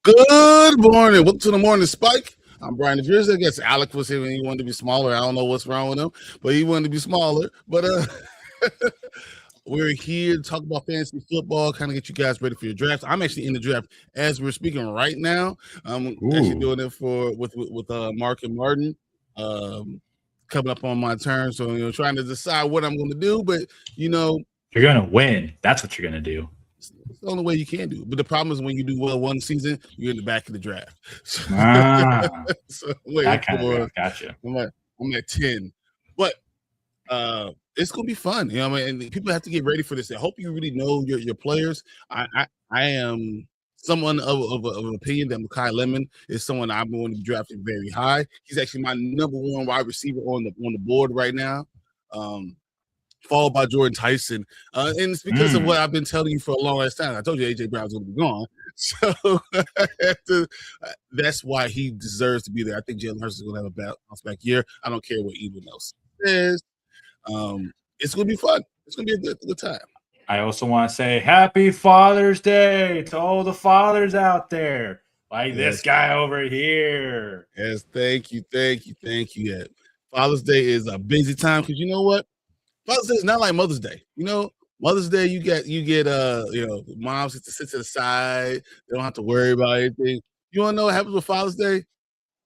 Good morning. Welcome to the Morning Spike. I'm Brian DeVries. I guess Alec was here and he wanted to be smaller. I don't know what's wrong with him, but he wanted to be smaller. But we're here to talk about fantasy football, kind of get you guys ready for your draft. I'm actually in the draft as we're speaking right now. I'm actually doing it with Mark and Martin. Coming up on my turn, so trying to decide what I'm going to do. But you're going to win. That's what you're going to do. It's the only way you can do. But the problem is when you do well one season, you're in the back of the draft. So gotcha. I'm at 10. But it's gonna be fun. I mean, and people have to get ready for this. I hope you really know your players. I am someone of an opinion that Mekhi Lemon is someone I'm going to be drafting very high. He's actually my number one wide receiver on the board right now. Followed by Jordan Tyson. And it's because of what I've been telling you for a long time. I told you A.J. Brown's going to be gone. So that's why he deserves to be there. I think Jalen Hurts is going to have a bounce back year. I don't care what anyone else says. It's going to be fun. It's going to be a good time. I also want to say Happy Father's Day to all the fathers out there. Like this guy over here. Yes, thank you. Yeah. Father's Day is a busy time because you know what? Father's Day is not like Mother's Day. Mother's Day you get moms get to sit to the side. They don't have to worry about anything. You want to know what happens with Father's Day?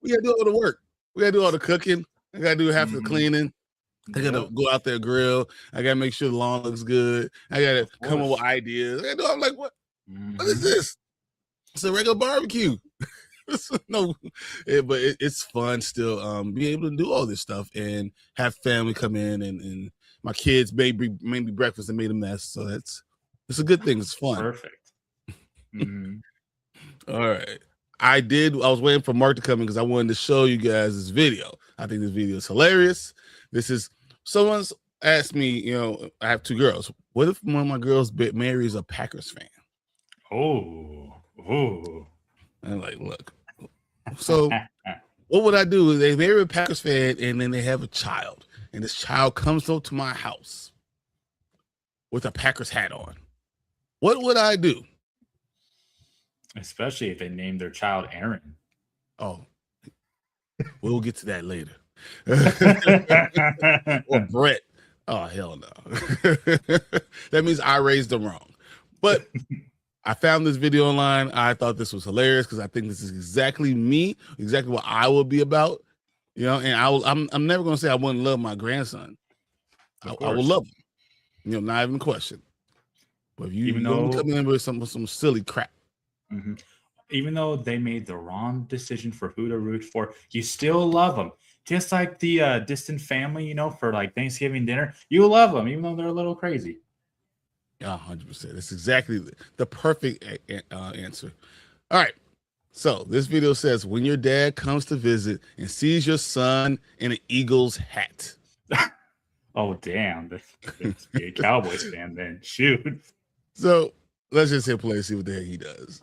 We got to do all the work. We got to do all the cooking. I got to do half the cleaning. I got to go out there grill. I got to make sure the lawn looks good. I got to come up with ideas. I'm like, what? What is this? It's a regular barbecue. No, but it's fun still. Be able to do all this stuff and have family come in and my kids made me breakfast and made a mess. So it's a good thing. It's fun. Perfect. All right. I was waiting for Mark to come in because I wanted to show you guys this video. I think this video is hilarious. Someone's asked me, I have two girls. What if one of my girls marries a Packers fan? Oh. I'm like, look. So what would I do? They marry a Packers fan and then they have a child. And this child comes up to my house with a Packers hat on. What would I do? Especially if they named their child Aaron. Oh, we'll get to that later. Or Brett. Oh, hell no. That means I raised them wrong. But I found this video online. I thought this was hilarious because I think this is exactly me, exactly what I would be about. And I'm never gonna say I wouldn't love my grandson. I will love him. Not even a question. But if you come in with some silly crap. Even though they made the wrong decision for who to root for, you still love them. Just like the distant family, for like Thanksgiving dinner, you love them, even though they're a little crazy. Yeah, 100%. That's exactly the perfect answer. All right. So this video says, when your dad comes to visit and sees your son in an Eagles hat. Oh, damn. Let's be a Cowboys fan then. Shoot. So let's just hit play and see what the heck he does.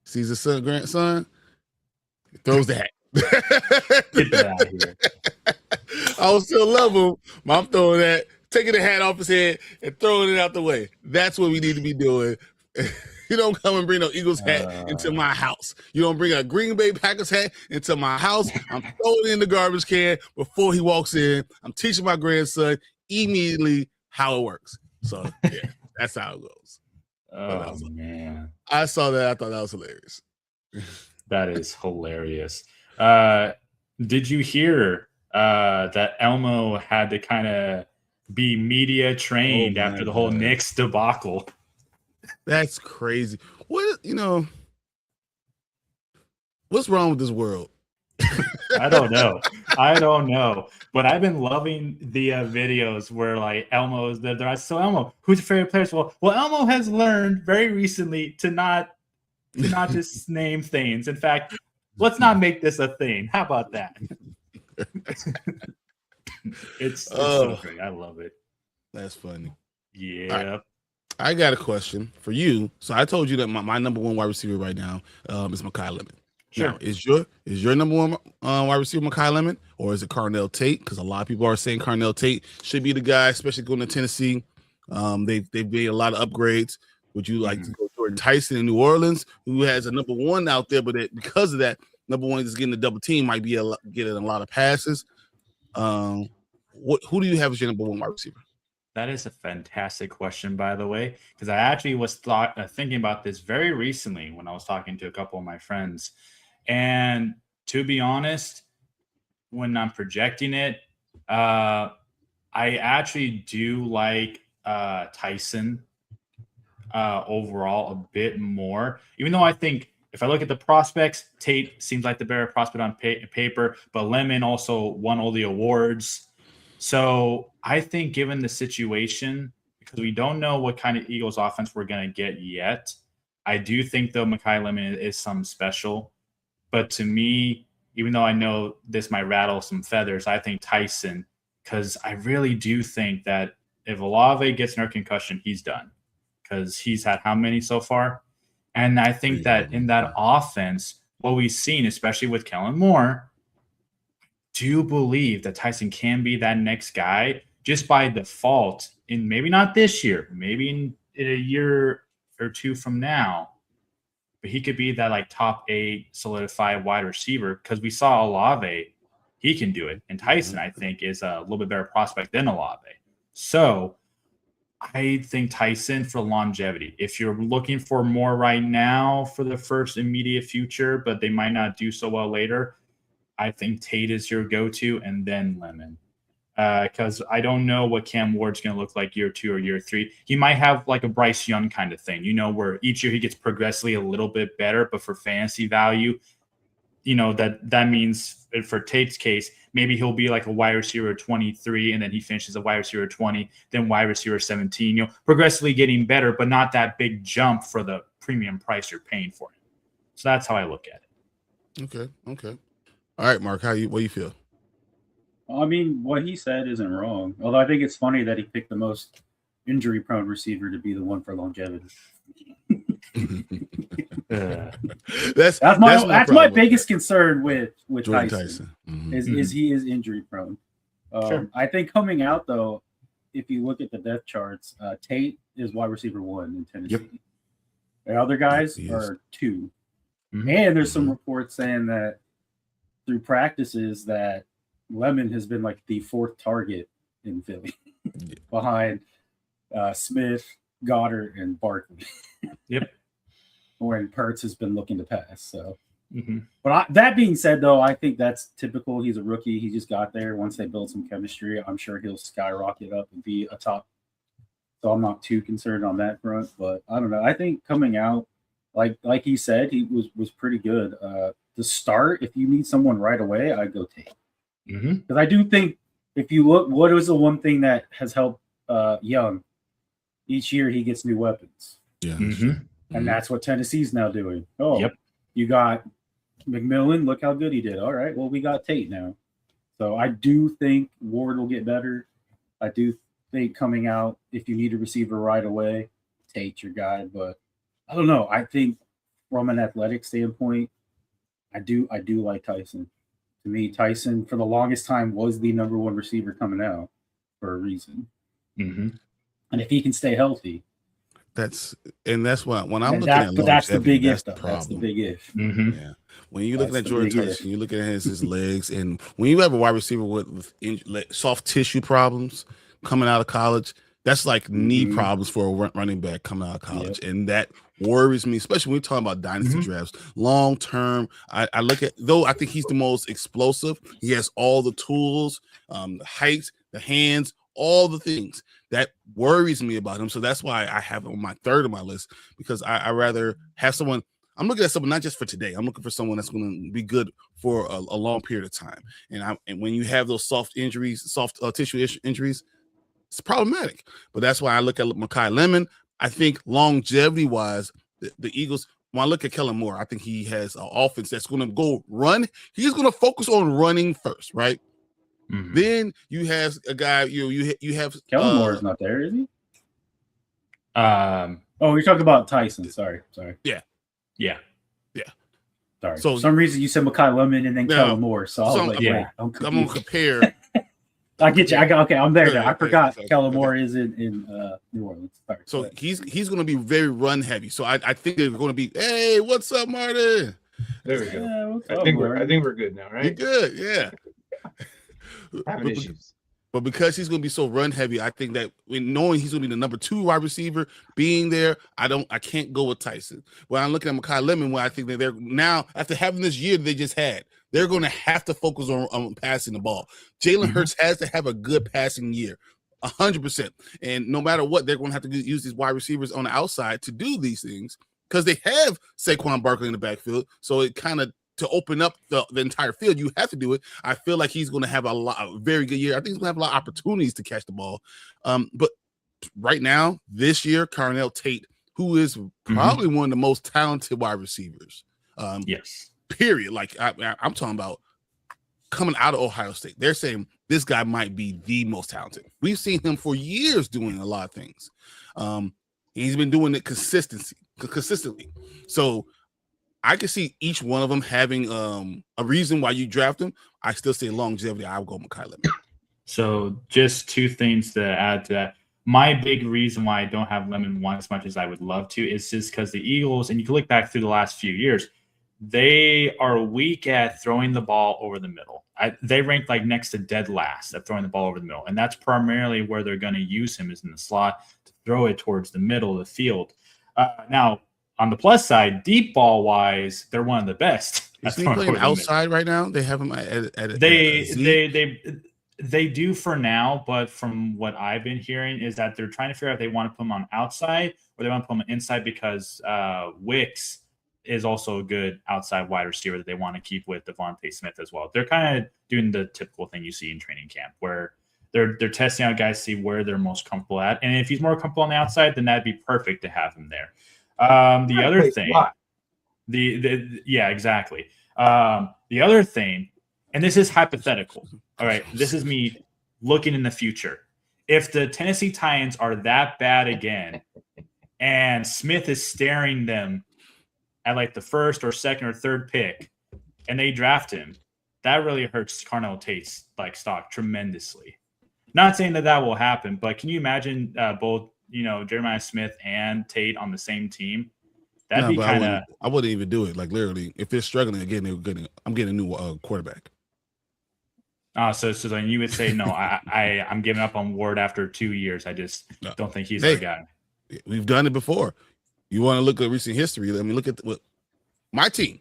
Sees his grandson, throws the hat. Get that out of here. I will still love him. I'm throwing that, taking the hat off his head and throwing it out the way. That's what we need to be doing. You don't come and bring no Eagles hat into my house. You don't bring a Green Bay Packers hat into my house. I'm throwing it in the garbage can before he walks in. I'm teaching my grandson immediately how it works. So, yeah, that's how it goes. Oh, man. I saw that. I thought that was hilarious. That is hilarious. Did you hear that Elmo had to kind of be media trained after the whole Knicks debacle? That's crazy. What's wrong with this world? I don't know. But I've been loving the videos where like Elmo's there. So Elmo, who's your favorite player? Well, Elmo has learned very recently to not just name things. In fact, let's not make this a thing. How about that? It's so great. I love it. That's funny. Yeah. I got a question for you. So I told you that my number one wide receiver right now is Mekhi Lemon. Sure. Now, is your number one wide receiver Mekhi Lemon, or is it Carnell Tate? Because a lot of people are saying Carnell Tate should be the guy, especially going to Tennessee. They've made a lot of upgrades. Would you like to go Jordan Tyson in New Orleans, who has a number one out there, but because of that, number one is getting the double team, might be getting a lot of passes. Who do you have as your number one wide receiver? That is a fantastic question, by the way, because I actually was thinking about this very recently when I was talking to a couple of my friends. And to be honest, when I'm projecting it, I actually do like Tyson overall a bit more, even though I think if I look at the prospects, Tate seems like the better prospect on paper, but Lemon also won all the awards. So I think given the situation, because we don't know what kind of Eagles offense we're going to get yet, I do think, though, Mekhi Lemon is something special. But to me, even though I know this might rattle some feathers, I think Tyson, because I really do think that if Olave gets another concussion, he's done. Because he's had how many so far? And I think that in that offense, what we've seen, especially with Kellen Moore, do believe that Tyson can be that next guy just by default, in maybe not this year, maybe in a year or two from now, but he could be that like top 8 solidified wide receiver, because we saw Olave, he can do it. And Tyson, I think, is a little bit better prospect than Olave. So I think Tyson for longevity. If you're looking for more right now for the first immediate future, but they might not do so well later, I think Tate is your go-to, and then Lemon. Because I don't know what Cam Ward's going to look like year 2 or year 3. He might have like a Bryce Young kind of thing, where each year he gets progressively a little bit better, but for fantasy value, that means for Tate's case, maybe he'll be like a wide receiver 23, and then he finishes a wide receiver 20, then wide receiver 17, progressively getting better, but not that big jump for the premium price you're paying for him. So that's how I look at it. Okay. All right, Mark, what do you feel? I mean, what he said isn't wrong. Although I think it's funny that he picked the most injury-prone receiver to be the one for longevity. That's my biggest concern with Tyson. Mm-hmm. Is he is injury-prone. Sure. I think coming out, though, if you look at the depth charts, Tate is wide receiver 1 in Tennessee. Yep. The other guys are 2. Mm-hmm. And there's some reports saying that through practices that Lemon has been like the 4th target in Philly behind Smith, Goddard, and Barkley. Yep. When Pertz has been looking to pass. So, But that being said, though, I think that's typical. He's a rookie. He just got there. Once they build some chemistry, I'm sure he'll skyrocket up and be a top. So I'm not too concerned on that front. But I don't know. I think coming out, like he said, he was pretty good. To start, if you need someone right away, I'd go Tate. Because I do think if you look, what is the one thing that has helped Young? Each year he gets new weapons. Yeah. And that's what Tennessee's now doing. Oh, yep. You got McMillan. Look how good he did. All right. Well, we got Tate now. So I do think Ward will get better. I do think coming out, if you need a receiver right away, Tate's your guy. But I don't know. I think from an athletic standpoint, I do like Tyson. To me, Tyson for the longest time was the number 1 receiver coming out for a reason. And if he can stay healthy, that's what when I'm looking at. But that's the big if. That's the big if. Yeah. When you're looking at Jordan Tyson, you look at his legs, and when you have a wide receiver with soft tissue problems coming out of college, that's like knee problems for a running back coming out of college, and that worries me, especially when we're talking about dynasty drafts. Long term, I look at, though I think he's the most explosive. He has all the tools, the height, the hands, all the things that worries me about him. So that's why I have him on my 3rd on my list, because I rather have someone. I'm looking at someone not just for today. I'm looking for someone that's going to be good for a long period of time. And when you have those soft tissue injuries, it's problematic. But that's why I look at Mekhi Lemon. I think longevity-wise, the Eagles, when I look at Kellen Moore, I think he has an offense that's going to go run. He's going to focus on running first, right? Then you have a guy, you have Kellen Moore is not there, is he? You're talking about Tyson. Sorry. Yeah. Sorry. So for some reason you said Mekhi Lemon and then Kellen Moore. So I was I'm going to compare I get you. Okay, I'm there now. I forgot Okay. Kellen Moore is in New Orleans. Sorry. So he's going to be very run heavy. So I think they're going to be, hey, what's up, Martin? There we go. Yeah, I think we're good now, right? You're good, yeah. Having issues. But because he's going to be so run heavy, I think that knowing he's going to be the number 2 wide receiver, being there, I can't go with Tyson. When I'm looking at Makai Lemon, where I think that they're now, after having this year they just had, they're going to have to focus on passing the ball. Jalen Hurts has to have a good passing year, 100%. And no matter what, they're going to have to use these wide receivers on the outside to do these things because they have Saquon Barkley in the backfield. So it kind of, to open up the entire field, you have to do it. I feel like he's going to have a very good year. I think he's going to have a lot of opportunities to catch the ball. But right now, this year, Carnell Tate, who is probably one of the most talented wide receivers. Yes. Period. Like I'm talking about coming out of Ohio State. They're saying this guy might be the most talented. We've seen him for years doing a lot of things. He's been doing it consistently. So I can see each one of them having a reason why you draft them. I still say longevity. I'll go Makai Lemon. So just 2 things to add to that. My big reason why I don't have Lemon 1 as much as I would love to is just because the Eagles, and you can look back through the last few years, they are weak at throwing the ball over the middle. They rank like next to dead last at throwing the ball over the middle. And that's primarily where they're going to use him, is in the slot to throw it towards the middle of the field. Now, on the plus side, deep ball wise, they're one of the best. Is he playing outside right now? They have him at they do for now, but from what I've been hearing is that they're trying to figure out if they want to put him on outside or they want to put him inside because Wicks is also a good outside wide receiver that they want to keep with Devontae Smith as well. They're kind of doing the typical thing you see in training camp where they're testing out guys to see where they're most comfortable at. And if he's more comfortable on the outside, then that'd be perfect to have him there. The other thing, yeah, exactly. The other thing, and this is hypothetical. All right, this is me looking in the future. If the Tennessee Titans are that bad again, and Smith is staring them at like the 1st or 2nd or 3rd pick, and they draft him, that really hurts Carnell Tate's like stock tremendously. Not saying that will happen, but can you imagine both? Jeremiah Smith and Tate on the same team. That'd be kind of. I wouldn't even do it. Like literally, if they're struggling again, I'm getting a new quarterback. So then you would say no. I'm giving up on Ward after 2 years. I just don't think he's our guy. We've done it before. You want to look at recent history? I mean, look at my team.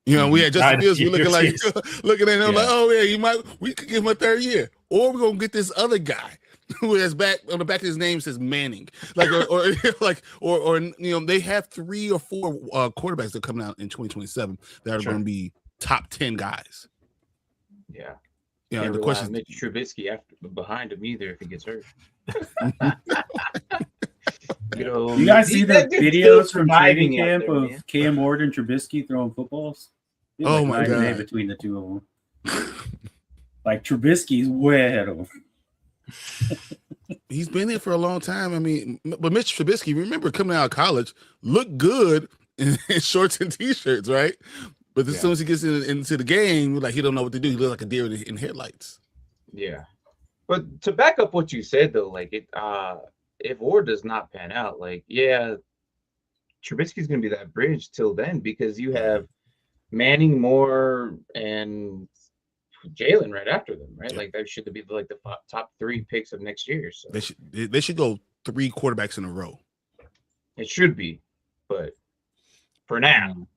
We had Justin Fields. We're looking like looking at him like, oh yeah, we could give him a 3rd year, or we're gonna get this other guy who has back on the back of his name says Manning, like or they have 3 or 4 quarterbacks that are coming out in 2027 that are going to be top 10 guys. Yeah, the question is Mitch Trubisky behind him either if he gets hurt. You guys see the videos from training camp of Cam Ward and Trubisky throwing footballs? Oh my god! Between the two of them, like Trubisky's way ahead of him. He's been there for a long time. I mean, but Mitch Trubisky, remember coming out of college, looked good in shorts and t-shirts, right? But as soon as he gets into the game, like he don't know what to do. He looks like a deer in headlights. Yeah, but to back up what you said though, like if Ward does not pan out, like Trubisky's going to be that bridge till then because you have Manning, Moore, and Jalen right after them, right? Yeah. Like that should be like the top 3 picks of next year. So they should go 3 quarterbacks in a row. It should be, but for now.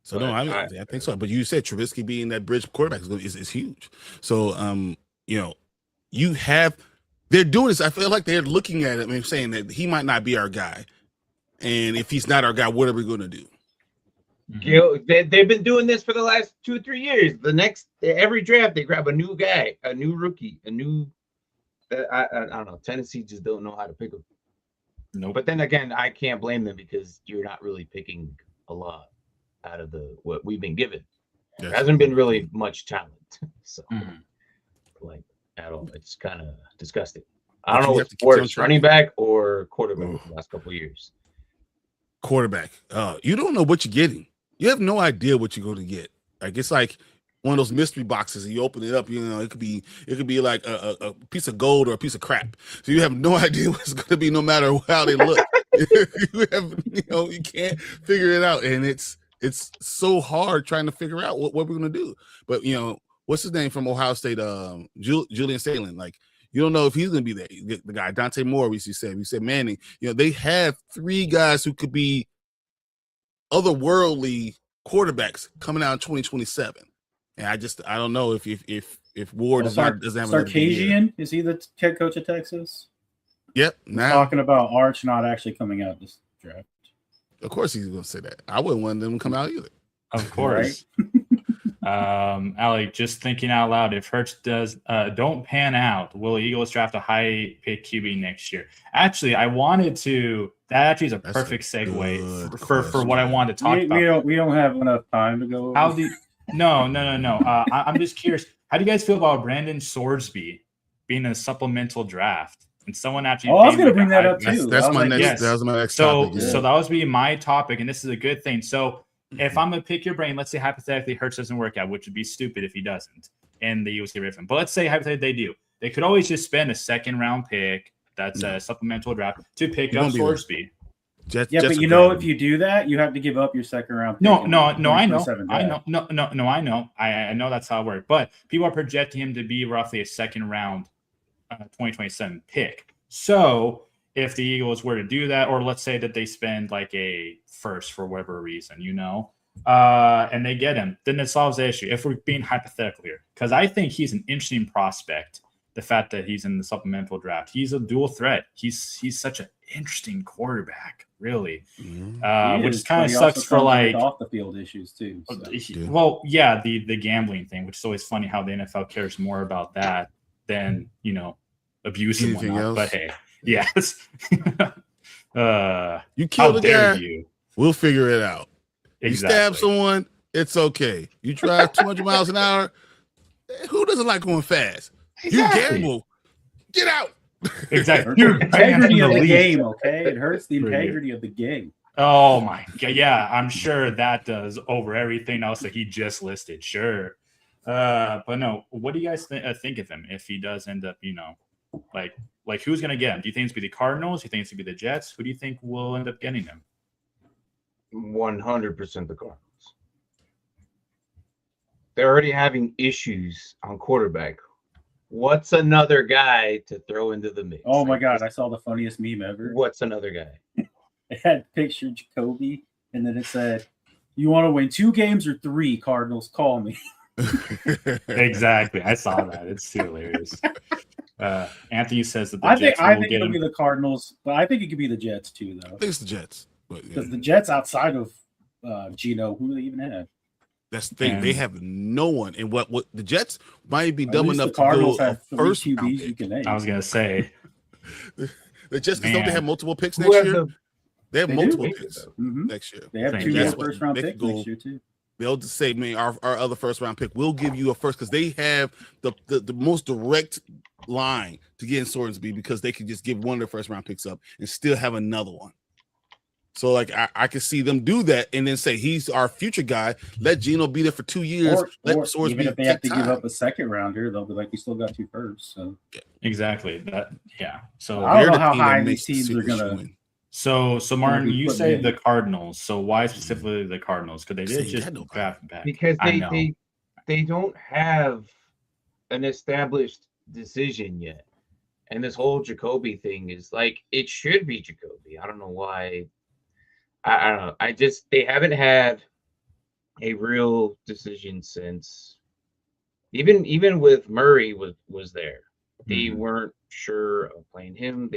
So no, I think so. But you said Trubisky being that bridge quarterback is huge. So they're doing this. I feel like they're looking at it and saying that he might not be our guy, and if he's not our guy, what are we going to do? They've been doing this for the last 2 or 3 years. Every draft they grab a new guy, a new rookie, I don't know. Tennessee just don't know how to pick them. No, but then again, I can't blame them because you're not really picking a lot out of what we've been given. Yes. There hasn't been really much talent, so like at all. It's kind of disgusting. I don't know what's worse, running back or quarterback the last couple of years. Quarterback. You don't know what you're getting. You have no idea what you're going to get. Like it's like one of those mystery boxes, and you open it up, you know, it could be like a piece of gold or a piece of crap. So you have no idea what it's going to be, no matter how they look. You can't figure it out, and it's so hard trying to figure out what we're going to do. But what's his name from Ohio State? Julian Salen. Like, you don't know if he's going to be there. The guy Dante Moore, we said Manning. They have 3 guys who could be otherworldly quarterbacks coming out in 2027. And I don't know if Ward doesn't have Sarkisian, is he the head coach of Texas? Yep. Now talking about Arch not actually coming out this draft. Of course he's going to say that. I wouldn't want them to come out either. Of course. Alec, just thinking out loud, if Hurts don't pan out, will Eagles draft a high pick QB next year? Actually, that actually is a perfect segue for what I wanted to talk about. We don't have enough time to go over. No. I'm just curious. How do you guys feel about Brandon Sorsby being in a supplemental draft? And someone actually. I was going to bring that up too. That was my next topic. So that was be my topic, and this is a good thing. So if I'm going to pick your brain, let's say hypothetically Hurts doesn't work out, which would be stupid if he doesn't, and the Eagles get rid of him. But let's say hypothetically they do. They could always just spend a 2nd-round pick. That's a supplemental draft to pick up Sorsby. But if you do that, you have to give up your 2nd-round pick. No, I know. I know that's how it works. But people are projecting him to be roughly a 2nd-round 2027 pick. So if the Eagles were to do that, or let's say that they spend like a 1st for whatever reason, and they get him, then it solves the issue. If we're being hypothetical here, because I think he's an interesting prospect. The fact that he's in the supplemental draft, he's a dual threat. He's such an interesting quarterback, really. Which kind of sucks for like off the field issues too. So. The gambling thing, which is always funny how the NFL cares more about that than abuse and whatnot. But hey, yes. You kill the guy. We'll figure it out. Exactly. You stab someone, it's okay. You drive 200 miles an hour. Who doesn't like going fast? Exactly. You gamble. Get out. Exactly. Integrity of the game, okay? It hurts the integrity of the game. Oh my God. Yeah, I'm sure that does over everything else that he just listed. Sure. But no, what do you guys think of him if he does end up, like who's gonna get him? Do you think it's gonna be the Cardinals? Do you think it's gonna be the Jets? Who do you think will end up getting him? 100% the Cardinals. They're already having issues on quarterback. What's another guy to throw into the mix? Oh my God, I saw the funniest meme ever. What's another guy? It had picture Jacoby, and then it said, "You want to win 2 games or 3? Cardinals, call me." Exactly, I saw that. It's too hilarious. Anthony says that I think it'll be the Cardinals, but I think it could be the Jets too, though. I think it's the Jets, because the Jets outside of Geno, who do they even have? That's the thing. They have no one. And what the Jets might be dumb enough to build a first QBs you can name. I was gonna say the Jets don't they have multiple picks next year? They have multiple picks next year. They have 2 first-round picks next year too. They'll just say, "Man, our other first-round pick, we'll give you a first," because they have the most direct line to get in Sorsby, because they can just give one of their first-round picks up and still have another one. So, like, I can see them do that and then say he's our future guy. Let Geno be there for 2 years. Let Sorsby even if they have to give up a 2nd-rounder, they'll be like, "You still got 2 firsts." So exactly So I don't know how high these teams are gonna win. So Martin, you say the Cardinals. So why specifically the Cardinals? Because they did just draft back. Because they don't have an established decision yet, and this whole Jacoby thing is like, it should be Jacoby. I don't know why. I don't know. They haven't had a real decision since even with Murray was there. They weren't sure of playing him.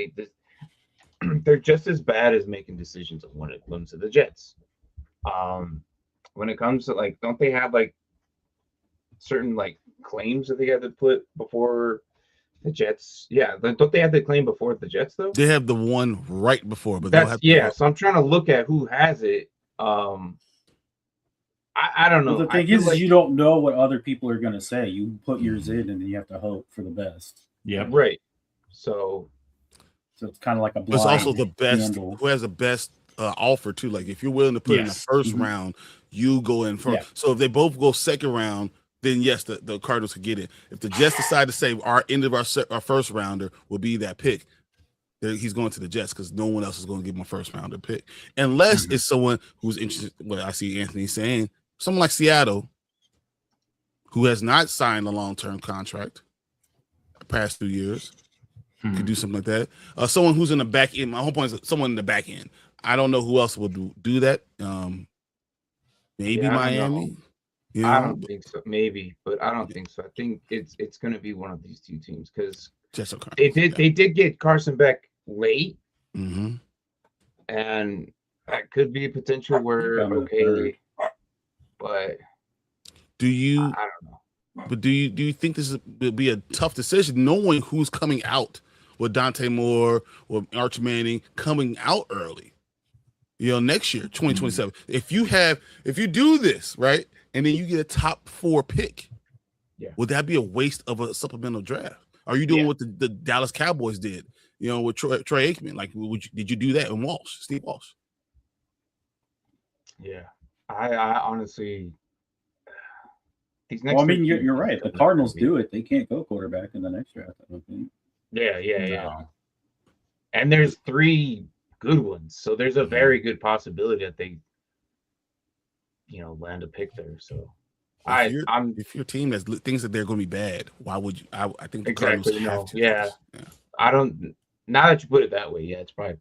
They're just as bad as making decisions when it comes to the Jets. When it comes to, like, don't they have like certain like claims that they had to put before the Jets? Yeah, don't they have the claim before the Jets though? They have the one right before, but so I'm trying to look at who has it. I don't know. Well, the thing is, you don't know what other people are going to say. You put yours in, and then you have to hope for the best. Yeah, right. So it's kind of like a blind. It's also the best handle. Who has the best offer too. Like, if you're willing to put in the first round, you go in first. Yeah. So if they both go 2nd round, then yes, the Cardinals could get it. If the Jets decide to say our end of our first rounder will be that pick, he's going to the Jets because no one else is going to give him a first rounder pick, unless it's someone who's interested. What I see Anthony saying, someone like Seattle, who has not signed a long-term contract the past 2 years, could do something like that. Someone who's in the back end. My whole point is someone in the back end. I don't know who else will do that. Maybe Miami. I don't think so. Maybe, but I don't think so. I think it's going to be one of these two teams because they did get Carson Beck late, and that could be a potential where but do you? I don't know. But do you think this will be a tough decision, knowing who's coming out with Dante Moore or Arch Manning coming out early? Next year, 2027. If you do this right, and then you get a top 4 pick, would that be a waste of a supplemental draft? Are you doing what the Dallas Cowboys did? With Troy Aikman. Like, did you do that in Steve Walsh? Yeah, I honestly. Well, I mean, you're right. The Cardinals do it. They can't go quarterback in the next draft, I don't think. Yeah. And there's 3 good ones, so there's a very good possibility that they, land a pick there. So, if your team has things that they're going to be bad, why would you? I think the Cardinals have to. Yeah. I don't. Now that you put it that way, it's probably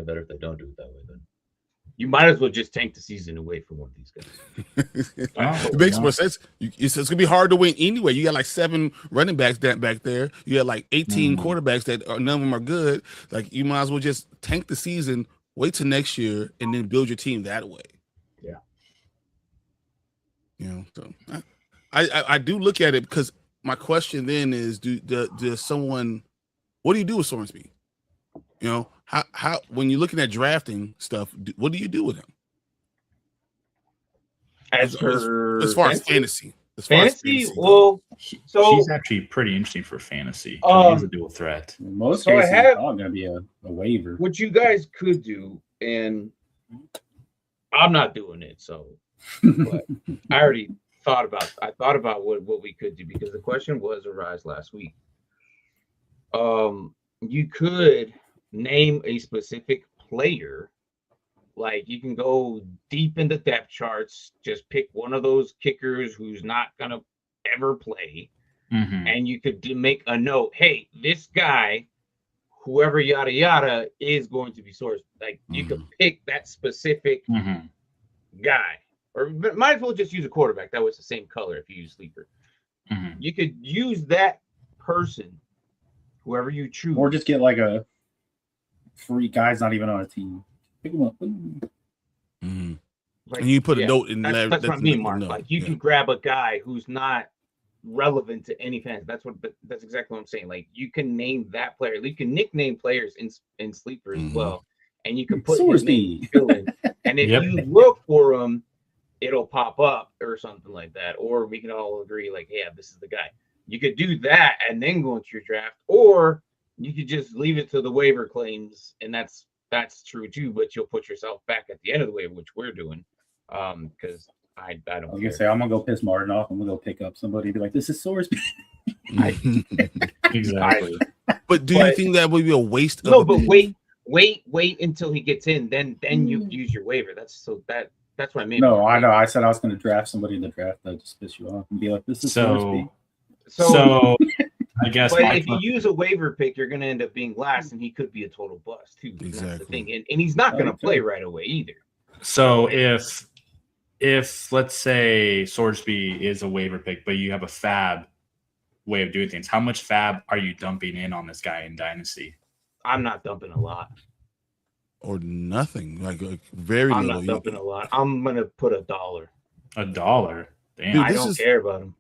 better if they don't do it that way. Then you might as well just tank the season away from one of these guys. It makes more sense. It's going to be hard to win anyway. You got like 7 running backs back there. You got like 18 quarterbacks that none of them are good. Like, you might as well just tank the season, wait till next year, and then build your team that way. Yeah. So I do look at it because my question then is, does someone? What do you do with Sorsby? How when you're looking at drafting stuff, what do you do with him? As far as fantasy. Well, so he's actually pretty interesting for fantasy. He's a dual threat. Most cases, it's going to be a waiver. What you guys could do, and I'm not doing it, so but I already thought about what we could do because the question was arise last week. You could name a specific player. Like, you can go deep into depth charts, just pick one of those kickers who's not gonna ever play, and you could make a note. Hey, this guy, whoever yada yada, is going to be sourced. Like, you could pick that specific guy, or might as well just use a quarterback. That was the same color if you use sleeper. You could use that person, whoever you choose, or just get like a free guy's not even on a team. Pick him up. Like, and you put a note in there. That's what I mean, Mark. Like, you can grab a guy who's not relevant to any fans. That's exactly what I'm saying. Like, you can name that player. You can nickname players in sleeper as well, and you can put his name in. And if you look for him, it'll pop up or something like that. Or we can all agree, like, yeah, this is the guy. You could do that and then go into your draft, or you could just leave it to the waiver claims, and that's true too. But you'll put yourself back at the end of the waiver, which we're doing, because I don't. I was gonna say, I'm gonna go piss Martin off. I'm gonna go pick up somebody. Be like, this is Sorsby. Exactly. But do you think that would be a waste? No, but wait until he gets in, then you use your waiver. That's what I mean. No, I know. I said I was gonna draft somebody in the draft that just piss you off and be like, this is Sorsby. So I guess, but if you use a waiver pick, you're going to end up being last, and he could be a total bust too. Exactly. That's the thing, and he's not going to play right away either. So if let's say Sorsby is a waiver pick, but you have a fab way of doing things, how much fab are you dumping in on this guy in Dynasty? I'm not dumping a lot, or nothing. Like very I'm little. not dumping a lot. I'm going to put $1. $1. Damn. Dude, I don't care about him.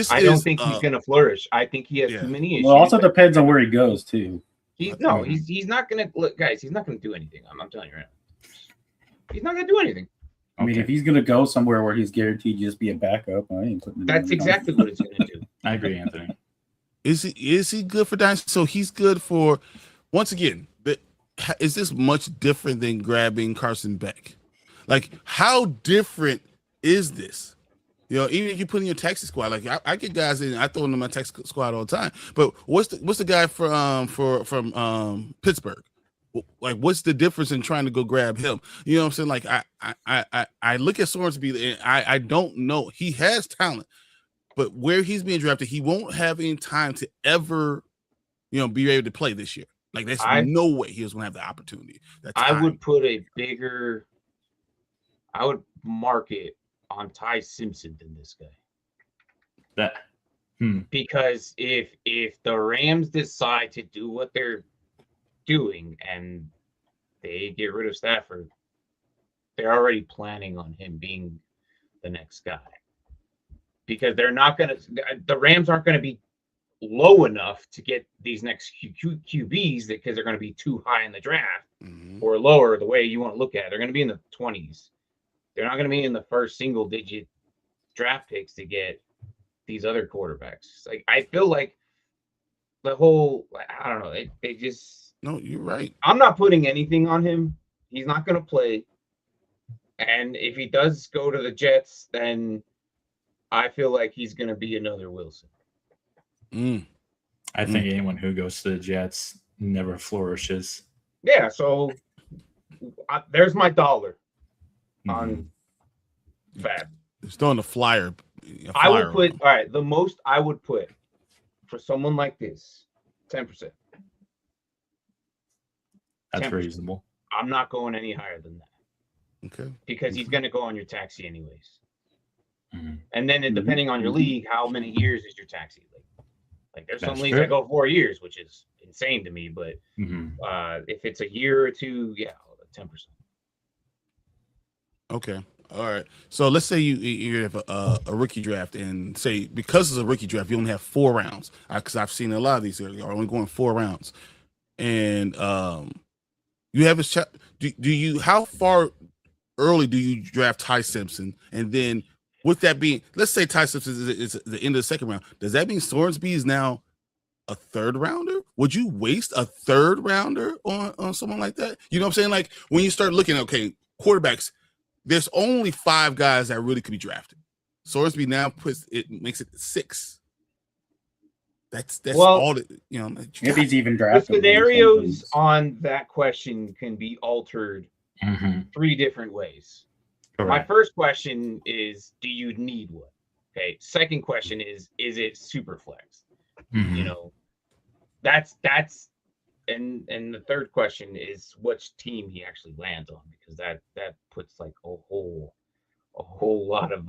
I don't think he's going to flourish. I think he has too many issues. Well, it also depends on where he goes too. He's not going to look, guys. He's not going to do anything. I'm telling you right now. He's not going to do anything. I mean, if he's going to go somewhere where he's guaranteed to just be a backup, I ain't putting. That's exactly what it's going to do. I agree, Anthony. Is he good for Dynasty? So he's good for. Once again, is this much different than grabbing Carson Beck? Like, how different is this? You know, even if you put in your taxi squad, like I get guys in, I throw them in my taxi squad all the time. But what's the guy from Pittsburgh? Like, what's the difference in trying to go grab him? You know what I'm saying? Like, I look at Sorsby and I don't know. He has talent, but where he's being drafted, he won't have any time to ever, you know, be able to play this year. Like, there's no way he was going to have the opportunity. I would put I would mark it on Ty Simpson than this guy. Because if the Rams decide to do what they're doing and they get rid of Stafford, they're already planning on him being the next guy. Because the Rams aren't going to be low enough to get these next QBs because they're going to be too high in the draft or lower, the way you want to look at it. They're going to be in the 20s. They're not going to be in the first single digit draft picks to get these other quarterbacks. Like, I feel like the whole, I don't know, they just. No, you're right. I'm not putting anything on him. He's not going to play. And if he does go to the Jets, then I feel like he's going to be another Wilson. I think anyone who goes to the Jets never flourishes. Yeah, so there's my dollar on Fab. It's throwing a flyer. I would put, all right, the most I would put for someone like this, 10%. That's 10%. reasonable. I'm not going any higher than that. Okay. Because he's going to go on your taxi anyways. And then depending on your league, how many years is your taxi league? Like, there's some leagues that go 4 years, which is insane to me. But if it's a year or two, 10%. Okay. All right. So let's say you have a rookie draft, and say because it's a rookie draft, you only have 4 rounds. Because I've seen a lot of these are only going 4 rounds, and you have a do you how far early do you draft Ty Simpson, and then with that being, let's say Ty Simpson is the end of the second round, does that mean Sorsby is now a 3rd rounder? Would you waste a 3rd rounder on someone like that? You know what I'm saying? Like, when you start looking, okay, quarterbacks, there's only 5 guys that really could be drafted. Sorsby now makes it 6. That's all that, you know. If he's even drafted. The scenarios on that question can be altered 3 different ways. Correct. My first question is, do you need one? Okay. Second question is it super flex? You know, that's and the third question is which team he actually lands on, because that puts like a whole lot of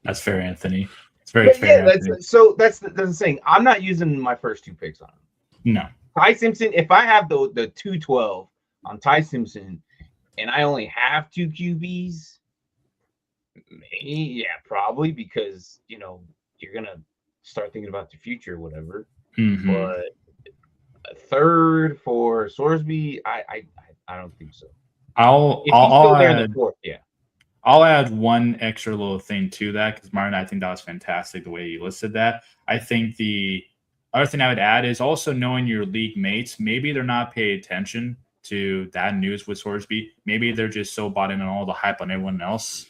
That's fair, Anthony. It's very fair. Yeah, that's the thing. I'm not using my first 2 picks on him. No. Ty Simpson, if I have the 212 on Ty Simpson and I only have 2 QBs, probably, because, you know, you're going to start thinking about the future or whatever. But a 3rd for Sorsby, I don't think so. I'll add one extra little thing to that, because Martin, I think that was fantastic the way you listed that. I think the other thing I would add is also knowing your league mates. Maybe they're not paying attention to that news with Sorsby. Maybe they're just so bought in on all the hype on everyone else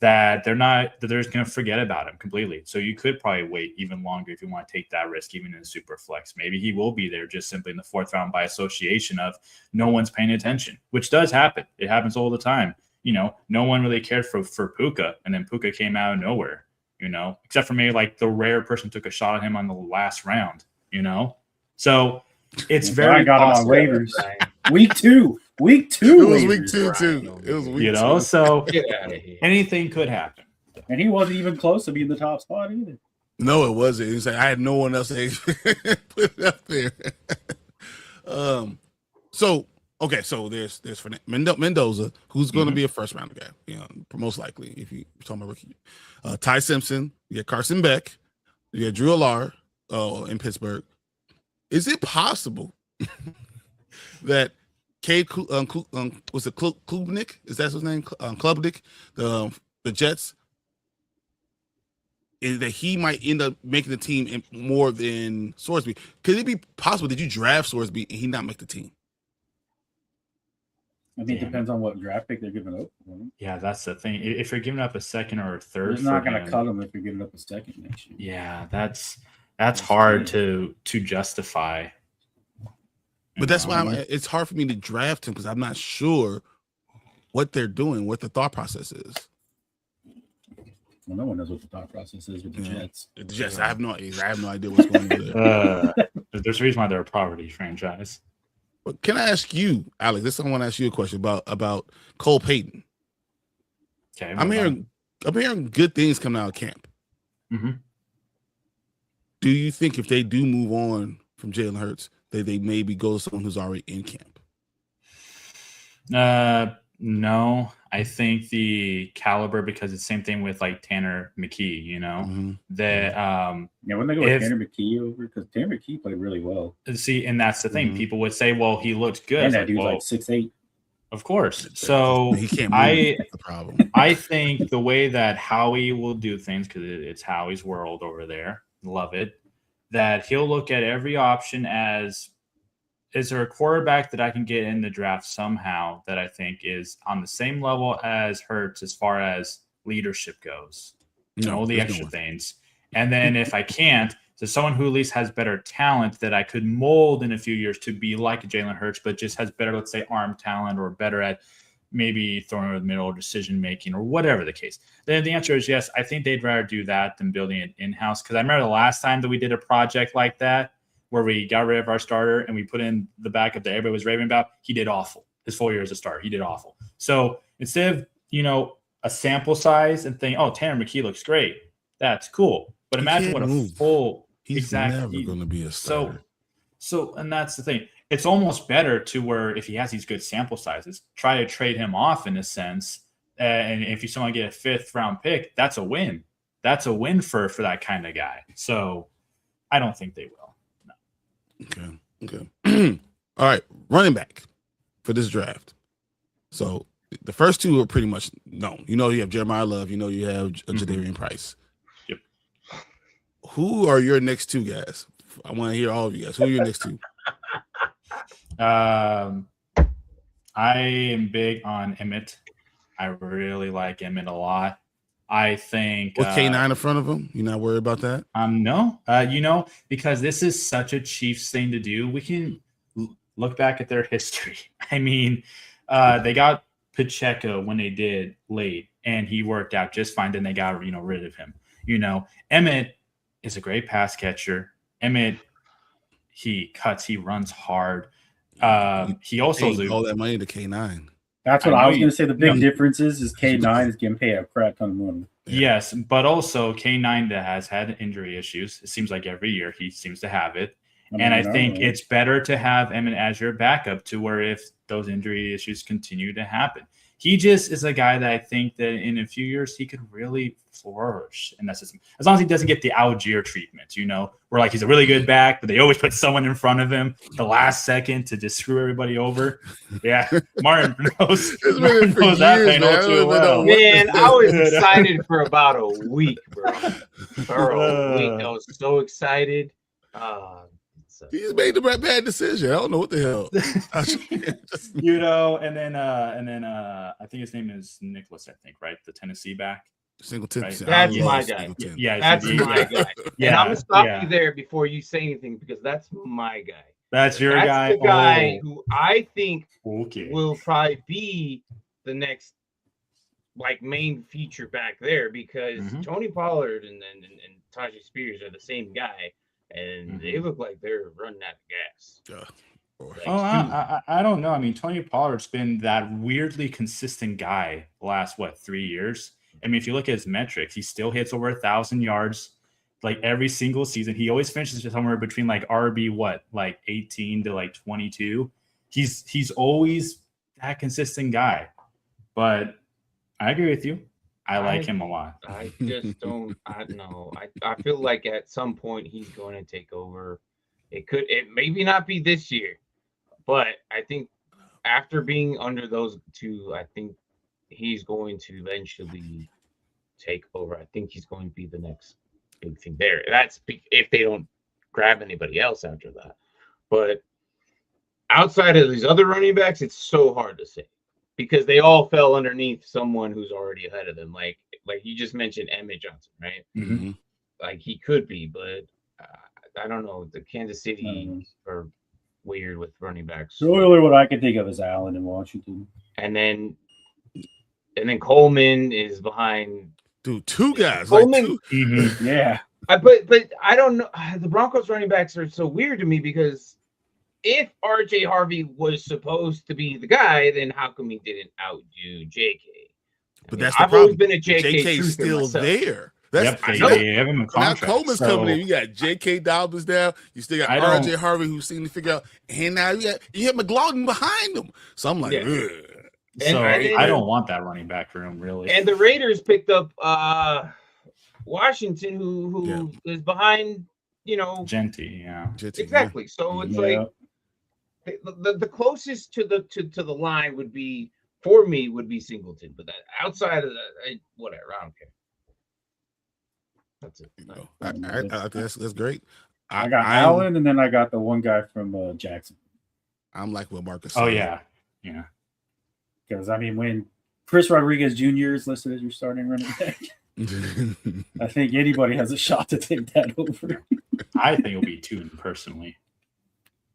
that they're just going to forget about him completely. So you could probably wait even longer if you want to take that risk, even in super flex. Maybe he will be there just simply in the 4th round by association of no one's paying attention, which does happen. It happens all the time. You know, no one really cared for Puka, and then Puka came out of nowhere, you know, except for maybe like the rare person took a shot at him on the last round, you know? So it's very possible. On waivers. Week 2. It was week 2 too. It was week 2. You know, so anything could happen. And he wasn't even close to being the top spot either. No, it wasn't. He was like, I had no one else to put it up there. So there's Mendoza, who's going to be a 1st round guy, you know, most likely if you're talking about rookie. Ty Simpson, you got Carson Beck, you got Drew Allar in Pittsburgh. Is it possible that was it Klubnik? Is that his name? Klubnik, the Jets, is that he might end up making the team more than Sorsby? Could it be possible that you draft Sorsby and he not make the team? I mean, it depends on what draft pick they're giving up. Yeah, that's the thing. If you're giving up a second or a third, they're not going to cut him if you're giving up a second next year. Yeah, that's hard to justify. But that's why it's hard for me to draft him because I'm not sure what they're doing, what the thought process is. Well, no one knows what the thought process is with the Jets. The Jets, I have no idea what's going on there. There's a reason why they're a poverty franchise. But can I ask you, Alex? I want to ask you a question about Cole Payton. Okay, I'm hearing good things coming out of camp. Mm-hmm. Do you think if they do move on from Jalen Hurts, that they maybe go to someone who's already in camp? No, I think the caliber, because it's the same thing with like Tanner McKee, you know, that when they go with Tanner McKee over, because Tanner McKee played really well. See, and that's the thing. People would say, well, he looked good. And that dude's like 6'8". Of course. So he can't move. That's the problem. I think the way that Howie will do things, because it's Howie's world over there, love it, that he'll look at every option as, is there a quarterback that I can get in the draft somehow that I think is on the same level as Hurts as far as leadership goes? All the extra things. And then if I can't, so someone who at least has better talent that I could mold in a few years to be like a Jalen Hurts, but just has better, let's say, arm talent or better at maybe throwing over the middle or decision making or whatever the case. Then the answer is yes. I think they'd rather do that than building it in-house. Because I remember the last time that we did a project like that, where we got rid of our starter and we put in the backup that everybody was raving about, he did awful. His full year as a starter, he did awful. So instead of, a sample size and think, oh, Tanner McKee looks great, that's cool. But imagine what a full He's never going to be a starter. So, and that's the thing. It's almost better to where if he has these good sample sizes, try to trade him off in a sense. And if you someone get a 5th round pick, that's a win. That's a win for that kind of guy. So I don't think they will. Okay. All right. Running back for this draft. So the first two are pretty much known. You have Jeremiah Love. You have Jadarian Price. Yep. Who are your next two guys? I want to hear all of you guys. Who are your next two? I am big on Emmett. I really like Emmett a lot. I think with K9 in front of him, you're not worried about that? No. Because this is such a Chiefs thing to do. We can look back at their history. I mean, they got Pacheco when they did late, and he worked out just fine. Then they got rid of him. Emmett is a great pass catcher. Emmett, he cuts, he runs hard. He also all that money to K9. That's what I was going to say. The big difference is K9 is getting paid a crap ton of money. Yes, but also K9 that has had injury issues. It seems like every year he seems to have it. I think it's better to have Emmett as your backup to where if those injury issues continue to happen. He just is a guy that I think that in a few years he could really flourish in that system. As long as he doesn't get the Algier treatment, where like he's a really good back, but they always put someone in front of him the last second to just screw everybody over. Yeah, Martin knows that thing all too well. Man, I was excited for about a week, bro. For a week, I was so excited. He's made the bad decision. I don't know what the hell. And then I think his name is Nicholas. I think right, the Tennessee back. Singleton. Right? That's my guy. Yeah, that's my guy. And I'm gonna stop you there before you say anything because that's my guy. That's your guy. That's the guy who I think will probably be the next main feature back there because Tony Pollard and Tajay Spears are the same guy. And they look like they're running out of gas. I don't know. I mean, Tony Pollard's been that weirdly consistent guy the last 3 years. I mean, if you look at his metrics, he still hits over 1,000 yards every single season. He always finishes somewhere between RB 18 to 22. He's always that consistent guy. But I agree with you. I like him a lot. I just don't. I know. I feel like at some point he's going to take over. It maybe not be this year, but I think after being under those two, I think he's going to eventually take over. I think he's going to be the next big thing there. That's if they don't grab anybody else after that. But outside of these other running backs, it's so hard to say. because they all fell underneath someone who's already ahead of them. Like you just mentioned Emmett Johnson, right? Mm-hmm. Like he could be, but I don't know. The Kansas City are weird with running backs. The only one I can think of is Allen in Washington. And then Coleman is behind. Dude, two guys. Coleman, like two. Yeah. But I don't know. The Broncos running backs are so weird to me because if RJ Harvey was supposed to be the guy, then how come he didn't outdo JK? But that's the I've problem. always been a JK JK's still myself. there. That's they have him in contract. Now Coleman's coming in. You got J.K. Dobbins now. You still got R.J. Harvey, who seemed to figure out. And now you have McLaughlin behind him. So I'm like, ugh. So I don't want that running back room, really. And the Raiders picked up Washington, who is behind, Genty, exactly. So it's like the closest to the line would be for me would be Singleton, but that outside of that, whatever, I don't care. That's it. That's great. I got Allen, and then I got the one guy from Jackson. I'm like what Marcus. Oh yeah. Because when Chris Rodriguez Jr. is listed as your starting running back, I think anybody has a shot to take that over. I think it'll be Tootin personally.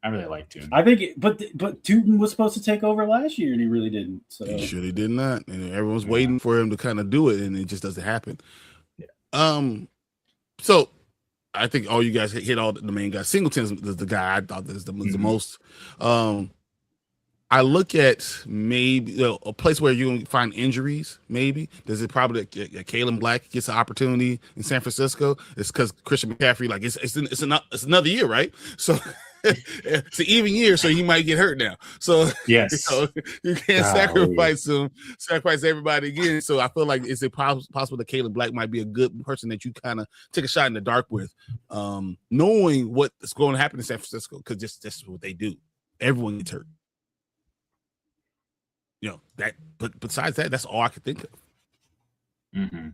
I really like Tootin. I think, but Tootin was supposed to take over last year, and he really didn't. So he surely did not, and everyone's waiting for him to kind of do it, and it just doesn't happen. Yeah. So I think all you guys hit all the main guys. Singleton is the guy I thought was the most. I look at maybe a place where you can find injuries. Maybe there's probably Kalen Black gets an opportunity in San Francisco. It's because Christian McCaffrey, like it's another year, right? So it's an even year, so he might get hurt now. So yes, you can't sacrifice everybody again. So I feel like it's possible that Kalen Black might be a good person that you kind of take a shot in the dark with, knowing what's going to happen in San Francisco, because that's what they do. Everyone gets hurt. But besides that, that's all I could think of. Mm-hmm.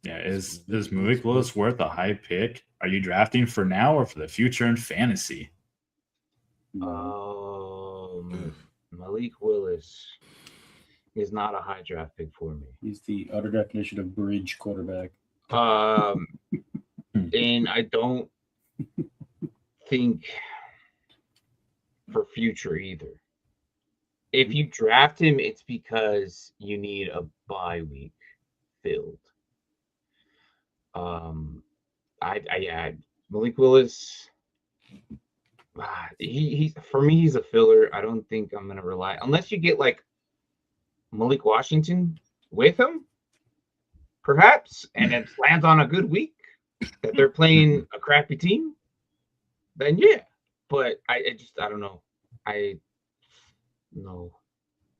Yeah, is Malik Willis worth a high pick? Are you drafting for now or for the future in fantasy? Malik Willis is not a high draft pick for me. He's the utter definition of bridge quarterback. And I don't think for future either. If you draft him, it's because you need a bye week filled. Malik Willis, he for me, he's a filler. I don't think I'm gonna rely unless you get like Malik Washington with him, perhaps, and it lands on a good week that they're playing a crappy team. Then yeah, but I don't know. No,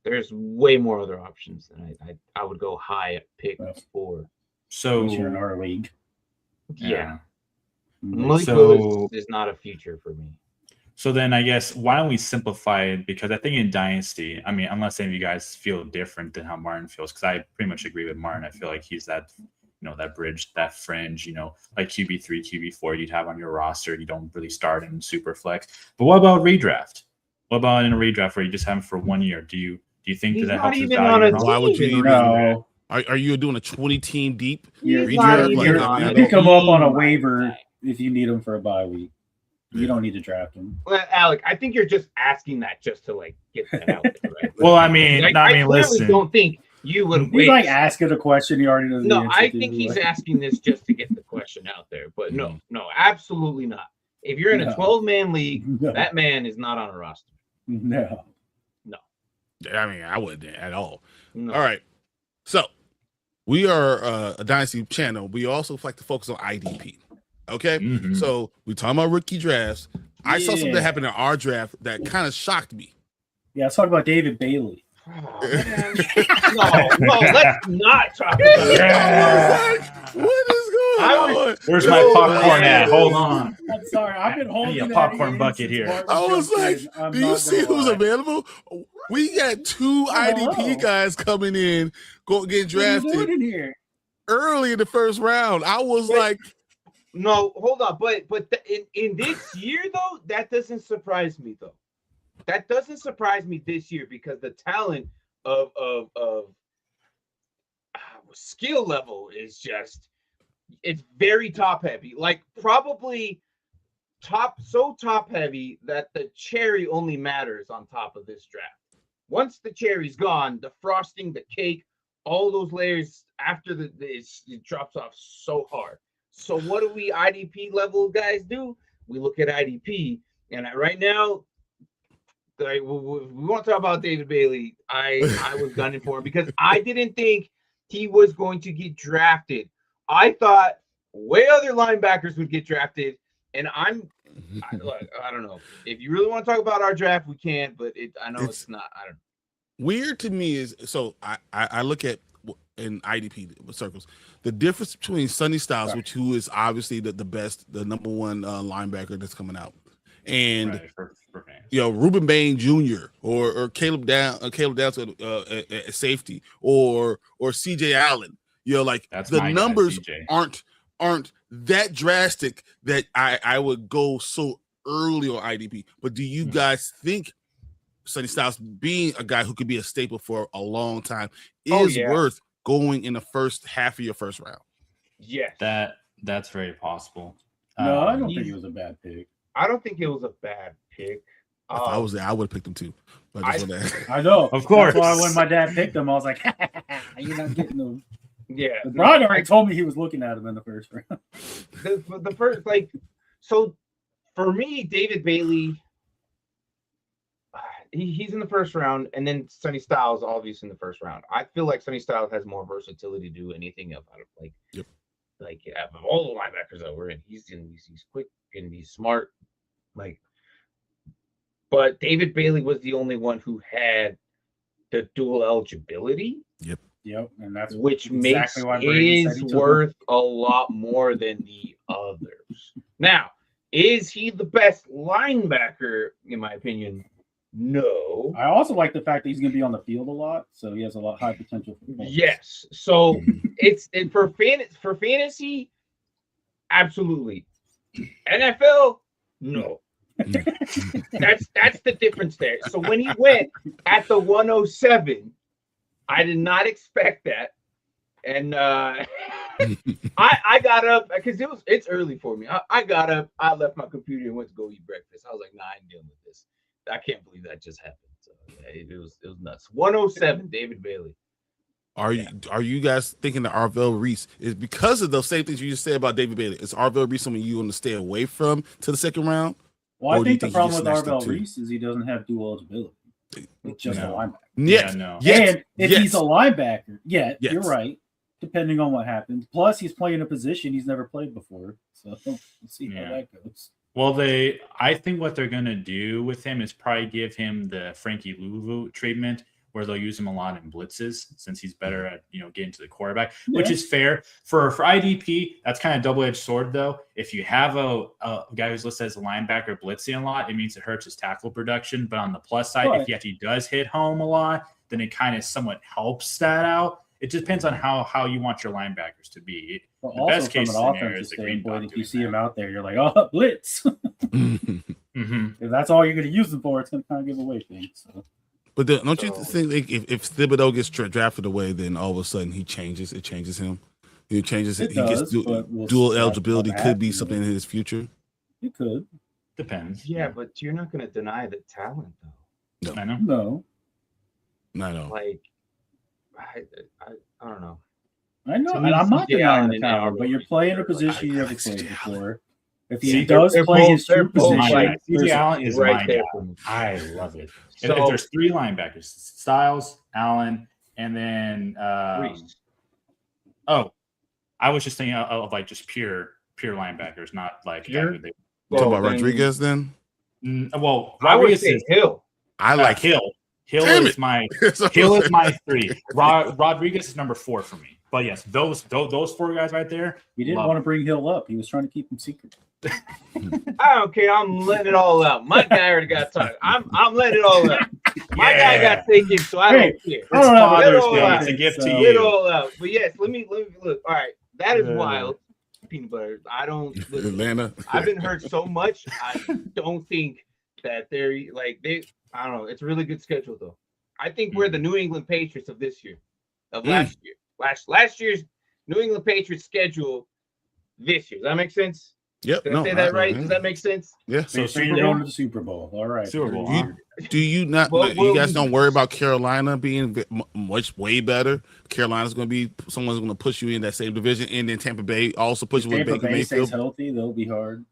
there's way more other options than I would go high at pick 4. So you're in our league. Yeah. Malik Willis is not a future for me. So then I guess why don't we simplify it? Because I think in Dynasty, I mean, unless any of you guys feel different than how Martin feels, because I pretty much agree with Martin. I feel like he's that, that bridge, that fringe, like QB3, QB4 you'd have on your roster. You don't really start in super flex. But what about redraft? What about in a redraft where you just have him for 1 year? Do you think that helps his value? Why would you even? No. Are you doing a 20-team deep redraft? You pick him up on a waiver if you need him for a bye week. You don't need to draft him. Well, Alec, I think you're just asking that just to get that out there, right? Well, I listen. Don't think you would wait. He's asking a question he already knows. No, I think he's asking this just to get the question out there. But no, absolutely not. If you're in a 12-man league, that man is not on a roster. No. I mean, I wouldn't at all. No. All right. So we are a Dynasty channel. We also like to focus on IDP. Okay. Mm-hmm. So we talking about rookie drafts. I saw something happen in our draft that kind of shocked me. Yeah, let's talk about David Bailey. Oh, no, let's not talk about that. What is going on? Where's my popcorn at? Hold on. I'm sorry. I've been holding a popcorn bucket here. I was like, do you see who's available? We got 2 IDP guys coming in, getting drafted early in the first round. I was like, no, hold on. But in this year, though, that doesn't surprise me, though. That doesn't surprise me this year because the talent of skill level is just, it's very top heavy. Like probably top heavy that the cherry only matters on top of this draft. Once the cherry's gone, the frosting, the cake, all those layers after it drops off so hard. So what do we IDP level guys do? We look at IDP, and right now, like, we want to talk about David Bailey. I was gunning for him because I didn't think he was going to get drafted. I thought way other linebackers would get drafted, and I don't know. If you really want to talk about our draft, we can, but I know it's not. I don't know. Weird to me is, so I look at in IDP circles the difference between Sonny Styles, who is obviously the best, the number one linebacker that's coming out, and Reuben Bain Jr. or Caleb Downs at safety, or CJ Allen. That's the numbers aren't that drastic that I would go so early on IDP. But do you guys think Sonny Styles, being a guy who could be a staple for a long time, is worth going in the first half of your first round? Yes. That's very possible. No, I don't think it was a bad pick. I don't think it was a bad pick. If I was there, I would have picked him too. But I know. Of course. That's why when my dad picked him, I was like, you're not getting them. Yeah. Brian already told me he was looking at him in the first round. The first, so for me, David Bailey, he's in the first round, and then Sonny Styles obviously in the first round. I feel like Sonny Styles has more versatility to do anything out of all the linebackers that we're in. He's quick and he's smart. But David Bailey was the only one who had the dual eligibility. Yep, and that's which makes his worth a lot more than the others. Now, is he the best linebacker in my opinion? No. I also like the fact that he's going to be on the field a lot, so he has a lot high potential for points. Yes. So for fantasy, absolutely. NFL, no. That's the difference there. So when he went at the 107, I did not expect that, and I got up because it's early for me. I got up, I left my computer and went to go eat breakfast. I was like, nah, I ain't dealing with this. I can't believe that just happened. So it was nuts. 107, David Bailey. Are you guys thinking that Arvell Reese is because of those same things you just said about David Bailey? Is Arvell Reese someone you want to stay away from to the second round? Well, I think the problem with Arvell Reese is he doesn't have dual eligibility. It's just a linebacker. And if he's a linebacker, you're right. Depending on what happens. Plus, he's playing a position he's never played before. So we'll see how that goes. Well, I think what they're going to do with him is probably give him the Frankie Louvu treatment, where they'll use him a lot in blitzes since he's better at getting to the quarterback, which is fair for IDP. That's kind of double-edged sword though. If you have a guy who's listed as a linebacker blitzing a lot, it means it hurts his tackle production. But on the plus side, if he actually does hit home a lot, then it kind of somewhat helps that out. It just depends on how you want your linebackers to be. Well, the best case scenario is the green dot. If you see him out there, you're like, oh, blitz. If that's all you're going to use them for, it's going to kind of give away things. So. But don't you think if Thibodeau gets drafted away, then all of a sudden he changes? It changes him. It changes. He gets dual eligibility. Could be something in his future. It could. Depends. Yeah, but you're not going to deny the talent, though. No. I know. No. I know. I don't know. I know. And I'm not denying the talent, but you're playing a position you never played before. If he does play his true position, CJ Allen is right there. I love it. So, if there's three linebackers, Styles, Allen, and then Reese. Oh, I was just thinking of like just pure linebackers, not like talking about Rodriguez then. Well, I would say Hill. I like Hill. Hill is my 3. Rodriguez is number 4 for me. But yes, those 4 guys right there. He didn't want to bring Hill up. He was trying to keep him secret. I don't care. I'm letting it all out. My guy already got tired. I'm letting it all out. My guy got taken, so I don't care. It's Father's Day. It's a gift to you. Let it all out. But yes, let me look. All right, that is wild. Peanut butter. I don't. Atlanta. I've been hurt so much. I don't think that they're I don't know. It's a really good schedule though. I think we're the New England Patriots of this year, of last year. Last year's New England Patriots schedule this year. Does that make sense? Yep. Did I say that right? Does that make sense? Yeah. So you're going to the Super Bowl. All right. Super Bowl. Do you not? You guys don't worry about Carolina being way better. Carolina's going to be someone's going to push you in that same division, and then Tampa Bay also push you with Baker Mayfield. Stays healthy, they'll be hard.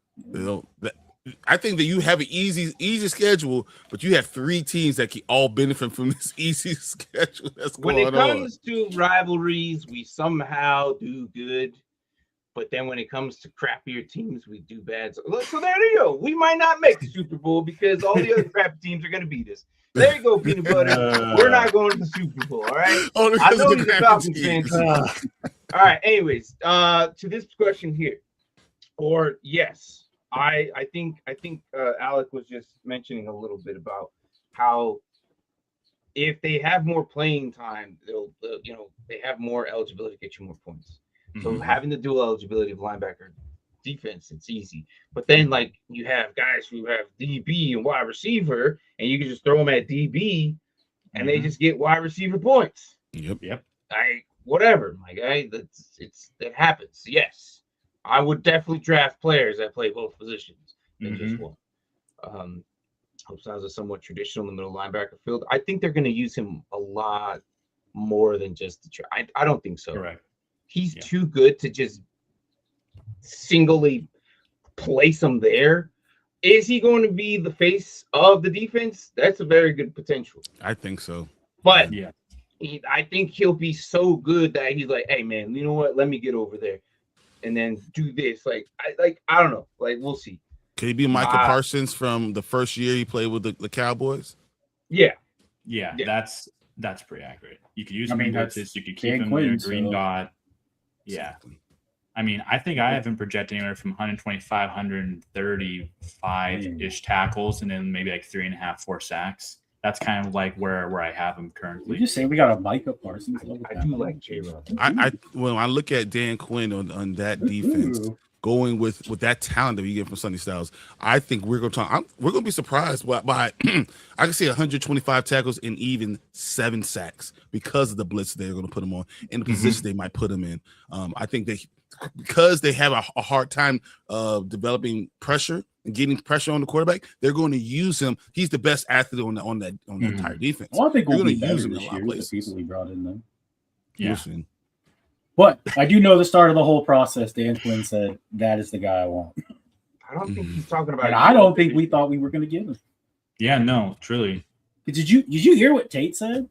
I think that you have an easy schedule, but you have 3 teams that can all benefit from this easy schedule that's going on. When it comes to rivalries, we somehow do good. But then when it comes to crappier teams, we do bad. So there you go. We might not make the Super Bowl because all the other crappy teams are going to beat us. There you go, peanut butter. We're not going to the Super Bowl, all right? I know you're a Falcons fan. All right, anyways, to this question here. Or yes, I think Alec was just mentioning a little bit about how if they have more playing time, they'll they have more eligibility to get you more points. So having the dual eligibility of linebacker defense, it's easy. But then like you have guys who have DB and wide receiver, and you can just throw them at DB, and they just get wide receiver points. Yep. Whatever, my guy. That happens. Yes, I would definitely draft players that play both positions than just one. Hope sounds a somewhat traditional in the middle linebacker field. I think they're going to use him a lot more than just the I don't think so. Correct. He's too good to just singly place him there. Is he going to be the face of the defense? That's a very good potential. I think so. But I think he'll be so good that he's like, hey, man, you know what? Let me get over there and then do this. I don't know. Like, we'll see. Could he be Michael Parsons from the first year he played with the Cowboys? Yeah, that's pretty accurate. You could use him in blitzes. You could keep him in a green dot. Yeah. I mean, I think I have him projecting anywhere from 125, 135-ish tackles, and then maybe like 3.5, 4 sacks. That's kind of like where I have him currently. You just say we got a Micah Parsons. I do like J-Rob. When I look at Dan Quinn on that defense, going with that talent that you get from Sonny Styles, I think we're going to be surprised by I can see 125 tackles and even 7 sacks because of the blitz they're going to put him on and the position they might put him in. I think because they have a hard time developing pressure and getting pressure on the quarterback, they're going to use him. He's the best athlete on the entire defense. Well, I think we're going to use him this in a lot year of with places. the people we brought in them. Yeah. Listen. But I do know the start of the whole process. Dan Quinn said that is the guy I want. I don't think he's talking about. And I don't think we thought we were going to get him. Yeah, no, truly. Did you hear what Tate said?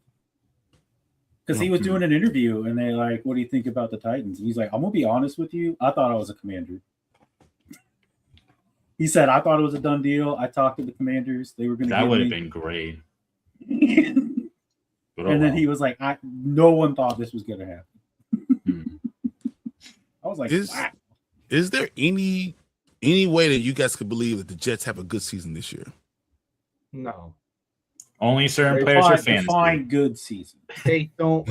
Because he was doing an interview, and they're like, "What do you think about the Titans?" And he's like, "I'm gonna be honest with you. I thought I was a Commander." He said, "I thought it was a done deal. I talked to the Commanders. They were going to." That would have been great. And then he was like, "No one thought this was going to happen." I was like, wow. Is there any way that you guys could believe that the Jets have a good season this year? No. Only certain players are fantasy. Define good season. They don't.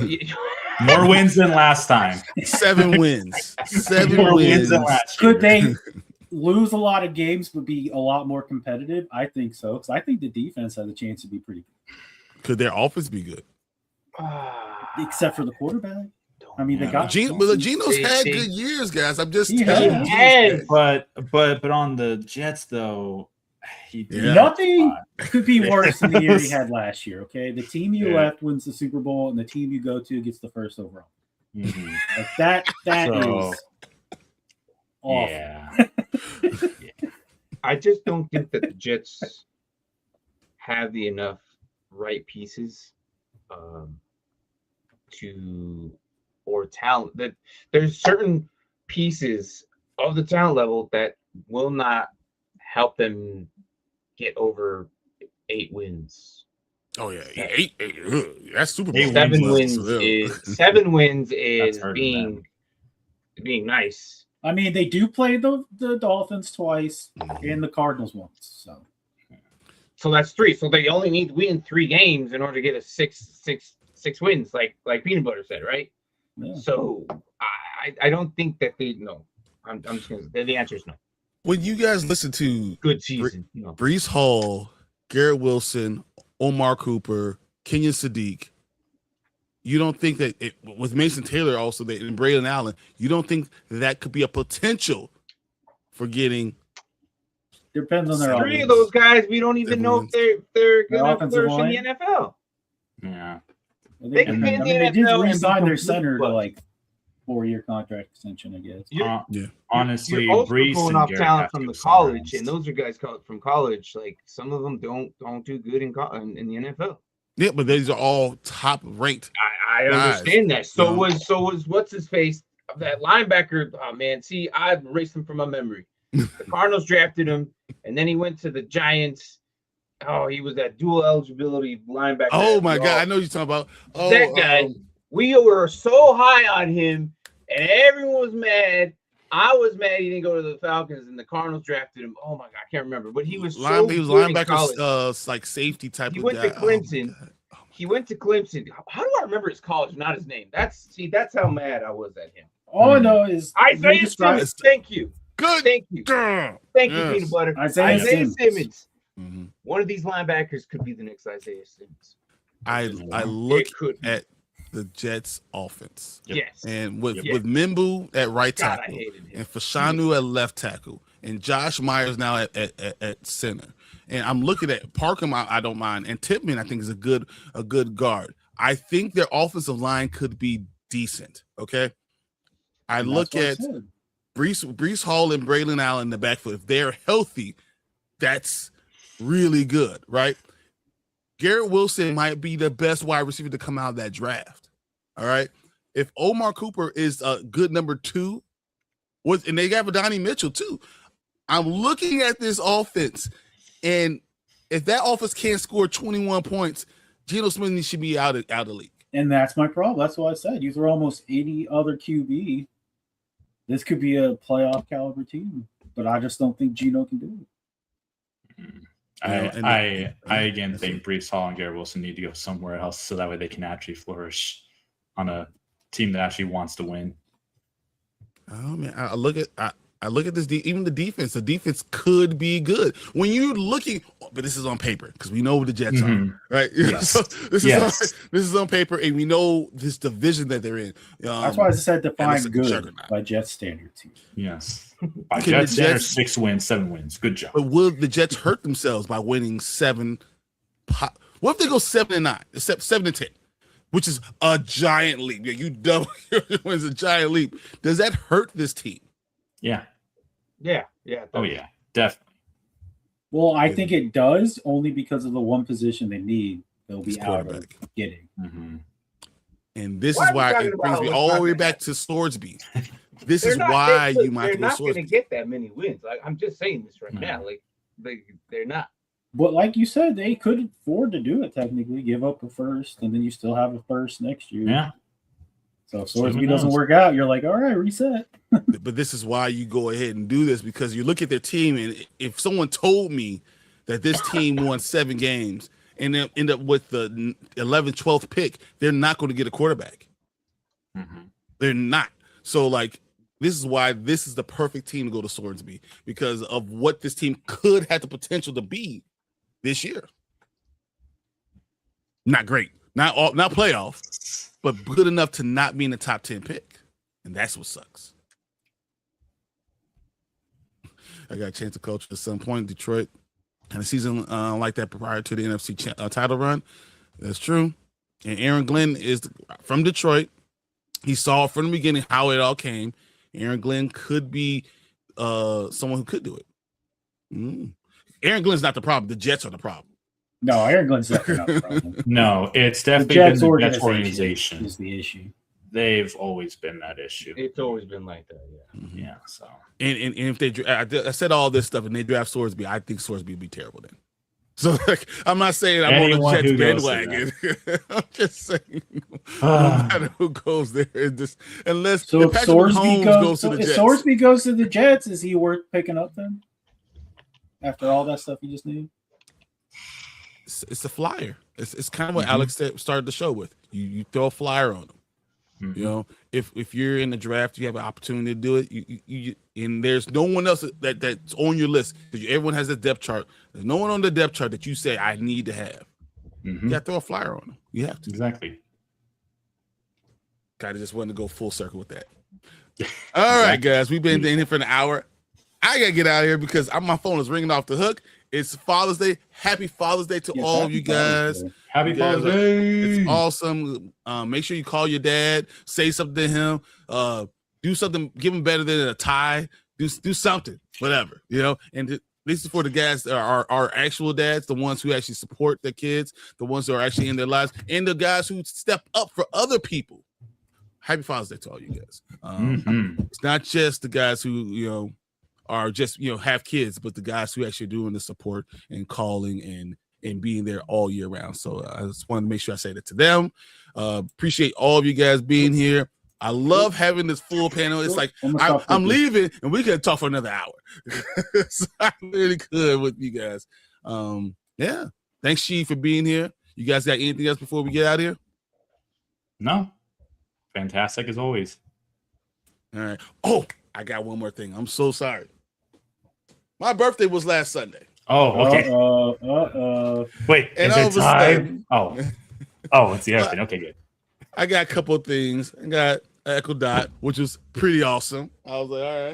More wins than last time. 7 wins. 7 More wins. than last year. Could they lose a lot of games but be a lot more competitive? I think so, because I think the defense has a chance to be pretty good. Could their offense be good? Except for the quarterback. I mean, they got Geno's had good years, guys. I'm just telling you. But on the Jets, though, nothing could be worse than the year he had last year. Okay, the team you left wins the Super Bowl, and the team you go to gets the first overall. Like that is awful. Yeah. I just don't think that the Jets have the enough right pieces or talent, that there's certain pieces of the talent level that will not help them get over 8 wins. Oh yeah, 8. That's Super Bowl. 7 wins is being nice. I mean, they do play the Dolphins twice and the Cardinals once. So that's 3. So they only need to win 3 games in order to get a 6 wins, like Peanut Butter said, right? Yeah. So I don't think that they know. I'm just gonna say the answer is no. When you guys listen to good season, Breece Hall, Garrett Wilson, Omar Cooper, Kenyon Sadiq. You don't think that with Mason Taylor also and Braylon Allen, you don't think that could be a potential for getting? Depends on their Three offense. of those guys, we don't even know if they're going to flourish in the NFL. Yeah. They can did be in the NFL and re-sign their become center to good. like 4-year contract extension, I guess. Honestly, you're also Brees going and off Garrett talent have to from go the somewhere college, else. and those are guys from college. Like some of them don't do good in the NFL. Yeah, but these are all top ranked. I guys. understand that. So No. was what's his face, that linebacker? Oh man, see, I erased him from my memory. The Cardinals drafted him, and then he went to the Giants. Oh, he was that dual eligibility linebacker. Oh my God, I know you're talking about. Oh, that guy. We were so high on him, and everyone was mad. I was mad he didn't go to the Falcons, and the Cardinals drafted him. Oh my God, I can't remember, but he was he so was good in linebacker, college. like safety type. He of went guy. to Clemson. He went to Clemson. How do I remember his college, not his name? That's how mad I was at him. All I know is Isaiah Simmons. Thank you. Good. Thank you. Thank you, Peanut Butter. Isaiah Simmons. Mm-hmm. One of these linebackers could be the next Isaiah Simmons. I look at the Jets offense. Yes. And with Mimbu at right tackle and Fashanu at left tackle and Josh Myers now at center. And I'm looking at Parkham, I don't mind, and Tippmann I think is a good guard. I think their offensive line could be decent. Okay. I look at Brees Hall and Braylon Allen in the backfield. If they're healthy, that's really good, right? Garrett Wilson might be the best wide receiver to come out of that draft. All right. If Omar Cooper is a good number 2, and they got Donnie Mitchell too. I'm looking at this offense, and if that offense can't score 21 points, Geno Smith should be out of the league. And that's my problem. That's what I said. You throw almost 80 other QB. This could be a playoff caliber team, but I just don't think Geno can do it. I again think Brees Hall and Garrett Wilson need to go somewhere else so that way they can actually flourish on a team that actually wants to win. Oh man, I look at this. Even the defense. The defense could be good when you're looking. But this is on paper because we know what the Jets are, right? Yes. So this is on paper, and we know this division that they're in. That's why I said define good by Jets standards. Yes, by Jets standards, 6 wins, 7 wins. Good job. But will the Jets hurt themselves by winning 7? What if they go 7-9, 7-10? Which is a giant leap. You double your wins, a giant leap. Does that hurt this team? Yeah. Oh yeah, definitely. Well, I think it does only because of the one position they need. They'll be out of getting. Mm-hmm. And this is why it brings me all the way back to Sorsby. This is why you might they're not going to get that many wins. I'm just saying this right now. Like they're not. But like you said, they could afford to do it technically. Give up a first, and then you still have a first next year. Yeah. So if Sorsby doesn't work out, you're like, all right, reset. But this is why you go ahead and do this, because you look at their team, and if someone told me that this team won 7 games and then end up with the 11th, 12th pick, they're not going to get a quarterback. Mm-hmm. They're not. So, like, this is why this is the perfect team to go to Sorsby, because of what this team could have the potential to be this year. Not great. Not playoff, but good enough to not be in the top 10 pick. And that's what sucks. I got a chance to coach at some point in Detroit. And a season like that prior to the NFC title run. That's true. And Aaron Glenn is from Detroit. He saw from the beginning how it all came. Aaron Glenn could be someone who could do it. Aaron Glenn's not the problem. The Jets are the problem. No, Aaron Glenn's definitely not the problem. No, it's definitely been the Jets organization is the issue. They've always been that issue. It's always been like that, yeah. Mm-hmm. Yeah, so. And if they, I said all this stuff, and they draft Sorsby, I think Sorsby would be terrible then. So, like, I'm not saying I'm on the Jets bandwagon. I'm just saying, no matter who goes there, unless if Sorsby goes to the Jets. If Sorsby goes to the Jets, is he worth picking up then? After all that stuff you just named? It's a flyer. It's kind of what Alex started the show with. You throw a flyer on them. Mm-hmm. You know, if you're in the draft, you have an opportunity to do it. You and there's no one else that's on your list, because everyone has a depth chart. There's no one on the depth chart that you say I need to have. You got to throw a flyer on them. You have to. Exactly. Kind of just wanted to go full circle with that. All right, guys, we've been in here for an hour. I gotta get out of here because my phone is ringing off the hook. It's Father's Day. Happy Father's Day to all of you guys. Happy Father's Day. It's awesome. Make sure you call your dad. Say something to him. Do something. Give him better than a tie. Do something. Whatever. And this is for the guys that are our actual dads, the ones who actually support their kids, the ones who are actually in their lives, and the guys who step up for other people. Happy Father's Day to all you guys. It's not just the guys who are just have kids, but the guys who actually doing the support and calling and being there all year round. So I just wanted to make sure I say that to them. Appreciate all of you guys being here. I love having this full panel. It's like I'm leaving and we can talk for another hour. So I really could with you guys. Yeah. Thanks, She, for being here. You guys got anything else before we get out of here? No. Fantastic as always. All right. Oh, I got one more thing. I'm so sorry. My birthday was last Sunday. Oh, okay. Wait, and is it time? Oh, it's the other Okay, good. I got a couple of things. I got an Echo Dot, which was pretty awesome. I was like, all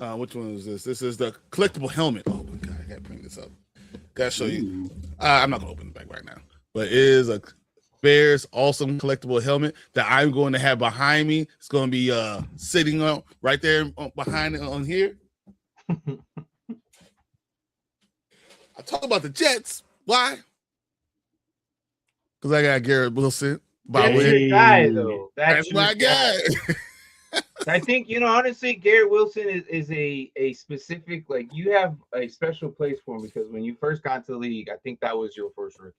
right. Which one is this? This is the collectible helmet. Oh my God, I gotta bring this up. Gotta show you. I'm not gonna open it back right now, but it is a Bears awesome collectible helmet that I'm going to have behind me. It's going to be sitting on right there behind it on here. I talk about the Jets. Why? Because I got Garrett Wilson. That's your guy, though. That's my guy. I think, honestly, Garrett Wilson is a specific, like, you have a special place for him because when you first got to the league, I think that was your first rookie.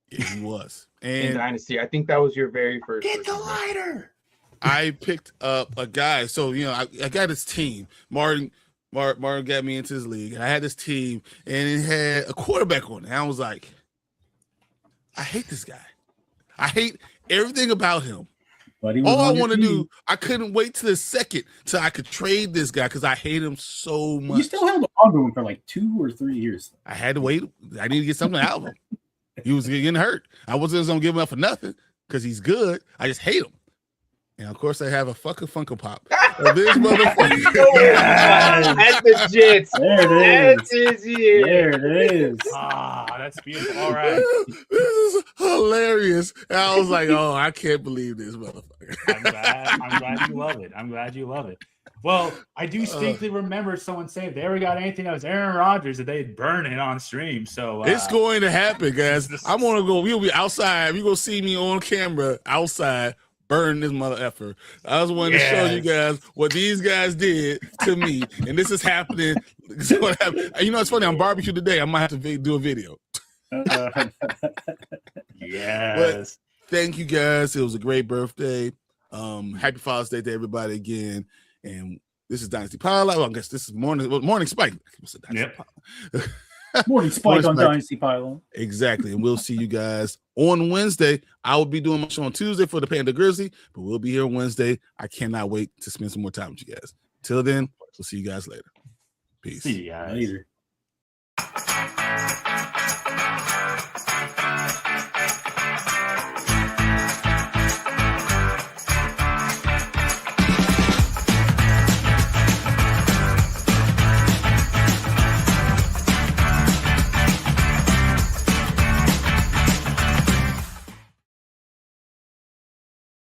Yeah, he was. And in Dynasty, I think that was your very first. Get the lighter. I picked up a guy. So, I got this team. Martin got me into this league. And I had this team, and it had a quarterback on it. And I was like, I hate this guy. I hate everything about him. All I want to do, I couldn't wait till the second till I could trade this guy because I hate him so much. You still held on to him for like 2 or 3 years. I had to wait. I need to get something out of him. He was getting hurt. I wasn't going to give him up for nothing because he's good. I just hate him. And of course, I have a fucking Funko Pop of this motherfucker. That's the Jets. There it is. That's his year. There it is. That's beautiful. All right. This is hilarious. And I was like, oh, I can't believe this motherfucker. I'm glad you love it. I'm glad you love it. Well, I do distinctly remember someone saying if they ever got anything that was Aaron Rodgers that they'd burn it on stream. So it's going to happen, guys. I'm going to go. We'll be outside. You're going to see me on camera outside. Burn this mother effer. I was wanting to show you guys what these guys did to me, and this is happening. It's funny. I'm barbecue today. I might have to do a video. Yes. But thank you guys. It was a great birthday. Happy Father's Day to everybody again. And this is Dynasty Pylon. Well, I guess this is Morning Spike. Yep. Morning Spike on Dynasty Pylon. Exactly. And we'll see you guys on Wednesday. I will be doing my show on Tuesday for the Panda Grizzly, but we'll be here on Wednesday. I cannot wait to spend some more time with you guys. Till then, we'll see you guys later. Peace. See you guys later.